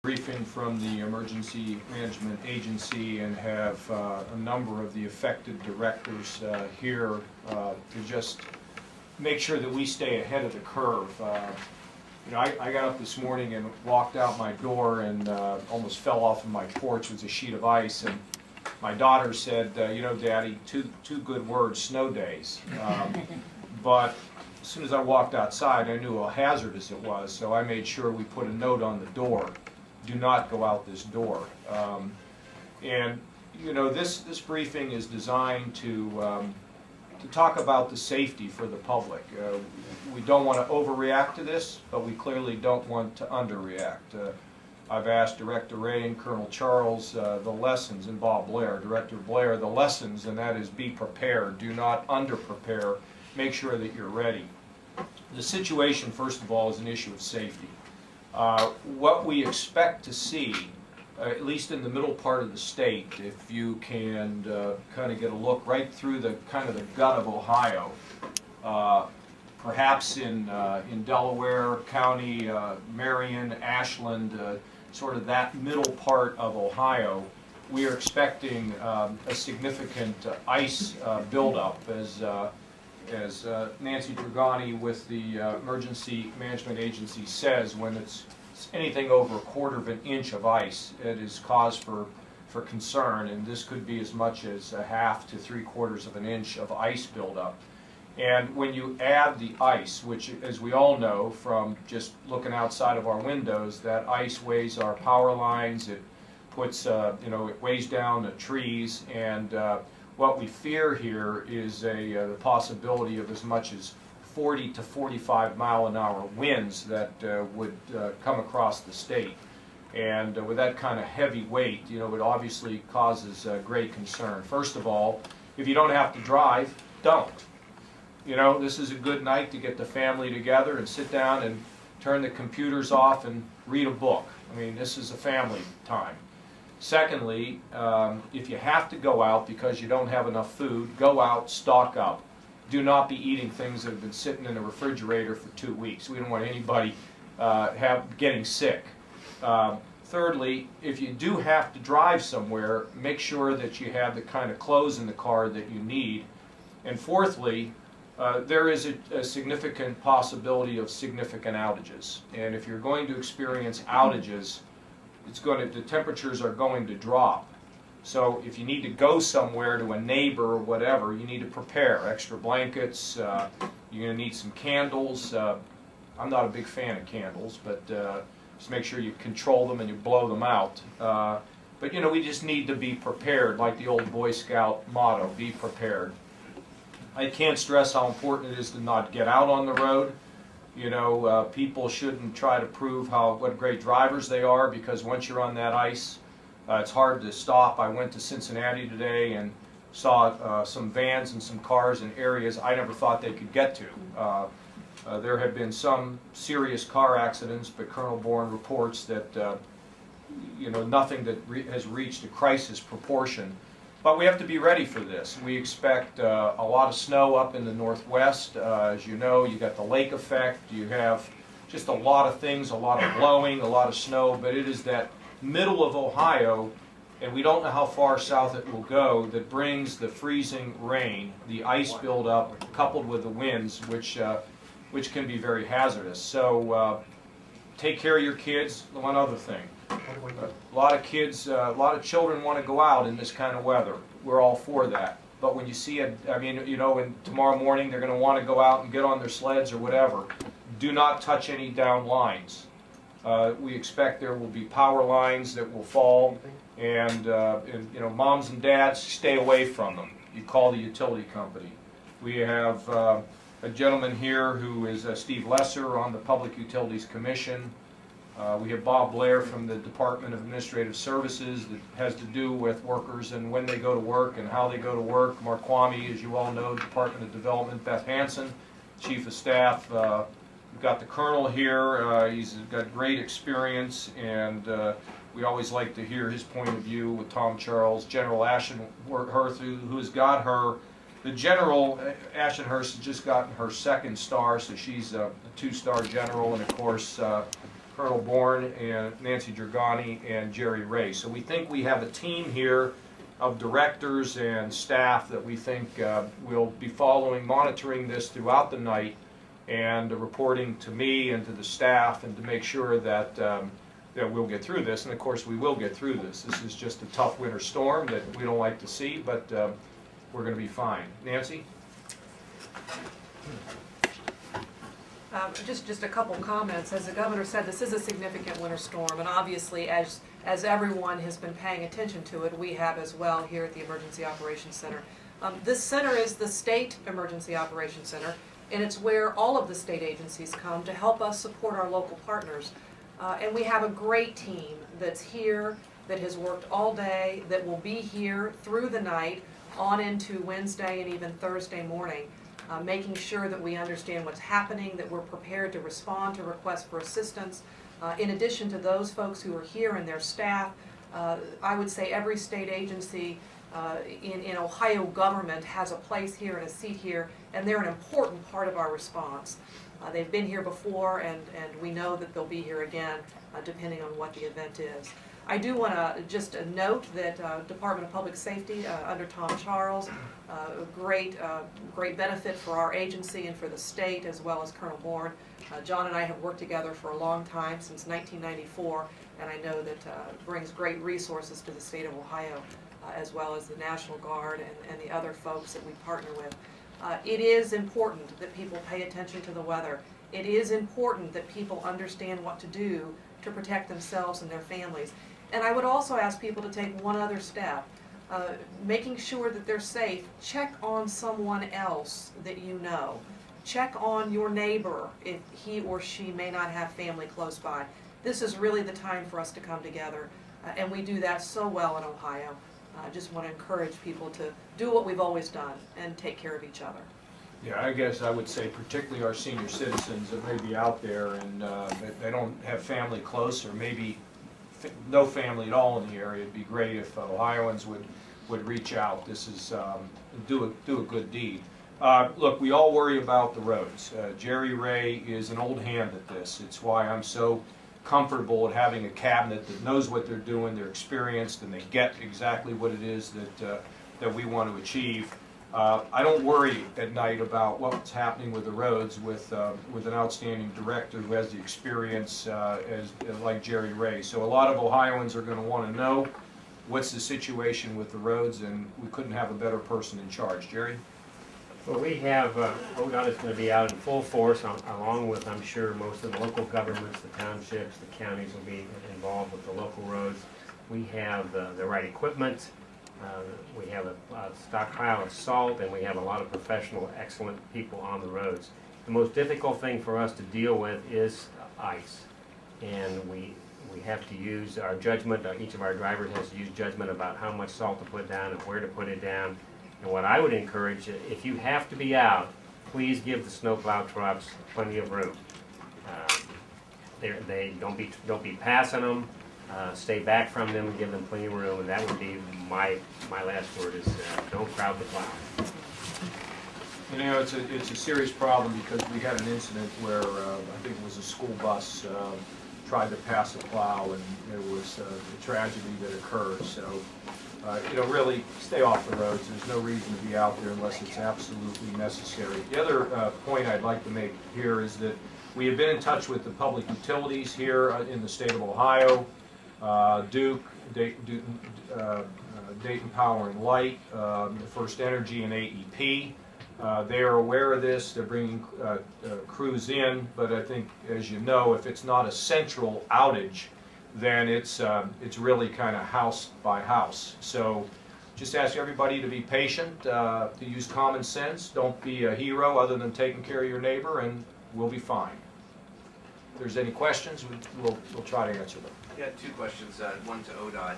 Briefing from the Emergency Management Agency and have a number of the affected directors here to just make sure that we stay ahead of the curve. I got up this morning and walked out my door and almost fell off of my porch with a sheet of ice, and my daughter said, Daddy, two good words, snow days. But as soon as I walked outside, I knew how hazardous it was, so I made sure we put a note on the door. Do not go out this door. This briefing is designed to talk about the safety for the public. We don't want to overreact to this, but we clearly don't want to underreact. I've asked Director Ray and Colonel Charles the lessons, and Bob Blair, Director Blair, the lessons, and that is be prepared. Do not under-prepare. Make sure that you're ready. The situation, first of all, is an issue of safety. What we expect to see, at least in the middle part of the state, if you can kind of get a look right through the kind of the gut of Ohio, perhaps in Delaware County, Marion, Ashland, sort of that middle part of Ohio, we are expecting a significant ice buildup as Nancy Dragani with the Emergency Management Agency says, when it's anything over 1/4 inch of ice, it is cause for concern, and this could be as much as 1/2 to 3/4 inch of ice buildup. And when you add the ice, which, as we all know from just looking outside of our windows, that ice weighs our power lines, it puts, it weighs down the trees, and what we fear here is the possibility of as much as 40 to 45 mile-an-hour winds that would come across the state. And with that kind of heavy weight, it obviously causes great concern. First of all, if you don't have to drive, don't. This is a good night to get the family together and sit down and turn the computers off and read a book. I mean, this is a family time. Secondly, if you have to go out because you don't have enough food, go out, stock up. Do not be eating things that have been sitting in a refrigerator for 2 weeks. We don't want anybody getting sick. Thirdly, if you do have to drive somewhere, make sure that you have the kind of clothes in the car that you need. And fourthly, there is a significant possibility of significant outages. And if you're going to experience outages, the temperatures are going to drop. So if you need to go somewhere to a neighbor or whatever, you need to prepare extra blankets. You're going to need some candles. I'm not a big fan of candles, but just make sure you control them and you blow them out. But we just need to be prepared, like the old Boy Scout motto, be prepared. I can't stress how important it is to not get out on the road. People shouldn't try to prove what great drivers they are, because once you're on that ice, it's hard to stop. I went to Cincinnati today and saw some vans and some cars in areas I never thought they could get to. There have been some serious car accidents, but Colonel Bourne reports that nothing that has reached a crisis proportion. But we have to be ready for this. We expect a lot of snow up in the northwest. As you know, you got the lake effect. You have just a lot of things, a lot of blowing, a lot of snow. But it is that middle of Ohio, and we don't know how far south it will go, that brings the freezing rain, the ice buildup, coupled with the winds, which can be very hazardous. So take care of your kids. One other thing. A lot of kids, a lot of children want to go out in this kind of weather. We're all for that. But when you see it, and tomorrow morning they're going to want to go out and get on their sleds or whatever, do not touch any down lines. We expect there will be power lines that will fall, and moms and dads, stay away from them. You call the utility company. We have a gentleman here who is Steve Lesser on the Public Utilities Commission. We have Bob Blair from the Department of Administrative Services that has to do with workers and when they go to work and how they go to work. Mark Kwame, as you all know, Department of Development. Beth Hansen, Chief of Staff. We've got the Colonel here. He's got great experience, and we always like to hear his point of view with Tom Charles. General Ashenhurst, who's got her. The General, Ashenhurst, has just gotten her 2nd star, so she's a 2-star general, and of course Colonel Bourne and Nancy Gergani and Jerry Ray. So we think we have a team here of directors and staff that we think will be monitoring this throughout the night and reporting to me and to the staff, and to make sure that that we'll get through this. And of course we will get through this. This is just a tough winter storm that we don't like to see, but we're going to be fine. Nancy? Just a couple comments. As the governor said, this is a significant winter storm, and obviously as everyone has been paying attention to it, we have as well here at the Emergency Operations Center. This center is the State Emergency Operations Center, and it's where all of the state agencies come to help us support our local partners. And we have a great team that's here, that has worked all day, that will be here through the night on into Wednesday and even Thursday morning, making sure that we understand what's happening, that we're prepared to respond to requests for assistance. In addition to those folks who are here and their staff, I would say every state agency in Ohio government has a place here and a seat here, and they're an important part of our response. They've been here before, and we know that they'll be here again, depending on what the event is. I do want to just note that Department of Public Safety under Tom Charles, a great benefit for our agency and for the state, as well as Colonel Bourne. John and I have worked together for a long time, since 1994, and I know that brings great resources to the state of Ohio, as well as the National Guard and the other folks that we partner with. It is important that people pay attention to the weather. It is important that people understand what to do to protect themselves and their families. And I would also ask people to take one other step, making sure that they're safe. Check on someone else that you know. Check on your neighbor if he or she may not have family close by. This is really the time for us to come together, and we do that so well in Ohio. I just want to encourage people to do what we've always done and take care of each other. Yeah, I guess I would say particularly our senior citizens that may be out there and they don't have family close, or maybe no family at all in the area. It'd be great if Ohioans would reach out. This is do a good deed. Look, we all worry about the roads. Jerry Ray is an old hand at this. It's why I'm so comfortable at having a cabinet that knows what they're doing, they're experienced, and they get exactly what it is that we want to achieve. I don't worry at night about what's happening with the roads with an outstanding director who has the experience like Jerry Ray. So a lot of Ohioans are going to want to know what's the situation with the roads, and we couldn't have a better person in charge. Jerry? Well, we have, ODOT is going to be out in full force, along with, I'm sure, most of the local governments, the townships, the counties will be involved with the local roads. We have the right equipment, we have a stockpile of salt, and we have a lot of professional, excellent people on the roads. The most difficult thing for us to deal with is ice, and we have to use our judgment. Each of our drivers has to use judgment about how much salt to put down and where to put it down. And what I would encourage, if you have to be out, please give the snowplow trucks plenty of room. They don't be passing them. Stay back from them and give them plenty of room. And that would be my last word is don't crowd the plow. You know, it's a serious problem because we had an incident where I think it was a school bus tried to pass a plow, and there was a tragedy that occurred. So. You know, really stay off the roads. There's no reason to be out there unless it's absolutely necessary. The other point I'd like to make here is that we have been in touch with the public utilities here in the state of Ohio, Duke, Dayton Power and Light, First Energy, and AEP. They are aware of this. They're bringing crews in, but I think, as you know, if it's not a central outage, then it's really kind of house by house. So just ask everybody to be patient, to use common sense. Don't be a hero other than taking care of your neighbor, and we'll be fine. If there's any questions, we'll try to answer them. Yeah, two questions. One to ODOT.